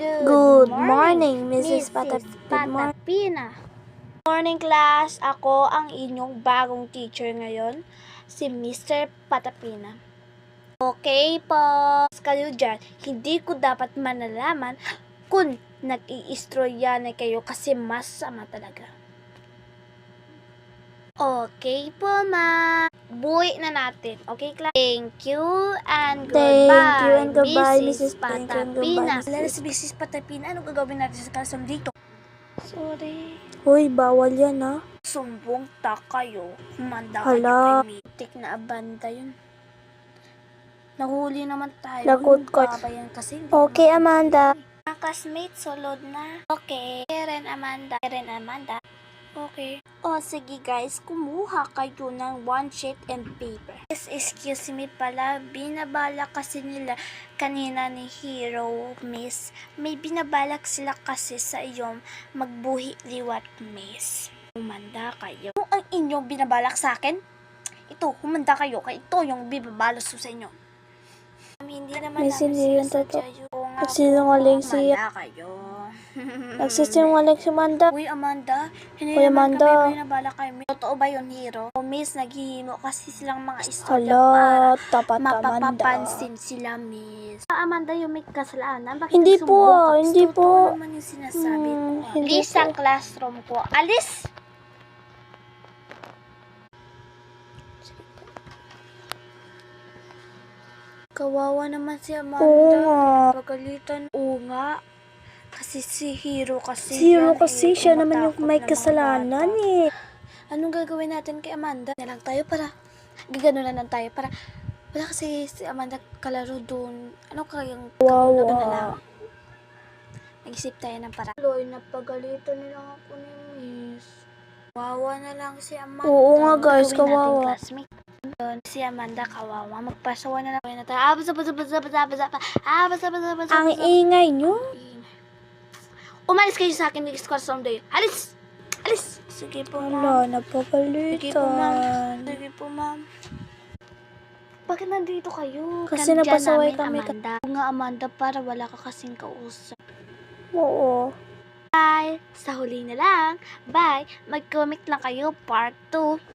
Good morning, Mrs. Patapina. Morning class, ako ang inyong bagong teacher ngayon, si Mr. Patapina. Okay po, kayo dyan, hindi ko dapat manalaman kung nag-i-istroyan na kayo kasi masama talaga. Okay po, ma. Buwi na natin. Okay, class? Thank you and goodbye, Mrs. Patapina. Lala si Mrs. Patapina, ano gagawin natin sa classroom dito? Sorry. Hoy, bawal yan ha. Sumbong ta kayo. Humanda Hala. kayo kay Mitik na abanda yun. Nahuli naman tayo. Lagot ko. Babayan kasi. Okay, Amanda. Classmate, solod na. Okay. Karen Amanda. Okay. O sige guys, kumuha kayo ng one sheet and paper. Yes, excuse me pala, binabala kasi nila kanina ni Hero, miss. May binabalak sila kasi sa iyong magbuhi liwat, miss. Humanda kayo. Kung ang inyong binabalak sa akin, ito, humanda kayo. Kaya ito yung bibabalas ko sa inyo. Hindi naman Miss, namin hindi yun sinasadya totoo. yung Nagsinungaling siya. humanda kayo. Nagsisinungaling si Amanda. Uy, Amanda, hindi Uy, naman Amanda. kami binabala kayo. Totoo ba yun, Hero? O, miss, naghihimo kasi silang mga istorya Hala, para tapat Amanda. mapapapansin sila, miss. Amanda, yung may kasalanan. Bakit Hindi sumbong po, ka? hindi Totoo po. naman yung sinasabi ko. Hindi Alis sa po. classroom ko. Alis! Kawawa naman si Amanda. Oo nga. Pagalitan. Oo nga. Kasi si Hero kasi. Zero kasi siya naman yung may kasalanan eh. Anong gagawin natin kay Amanda? Na lang tayo para, gagano na lang tayo para, wala kasi si Amanda kalaro doon. Ano kayang Wow. na lang? Nag-isip tayo ng para. Loy, napagalitan nila ako ni Miss. Kawawa na lang si Amanda. Oo nga guys, Gagawin natin, kawawa. classmate. Si Amanda kawawa. Magpasawa na lang tayo. Ang ingay nyo. Umalis kayo sa akin next classroom day. Alis! Alis! Sige po, ma'am. Hala, napagalitan. Sige po, ma'am. Sige po, ma'am. Bakit nandito kayo? Kasi Nandyan napasaway namin, kami. Amanda. Oo nga, Amanda, para wala ka kasing kausap. Oo. Bye! Sa huli na lang. Bye! Mag-comment lang kayo, part 2.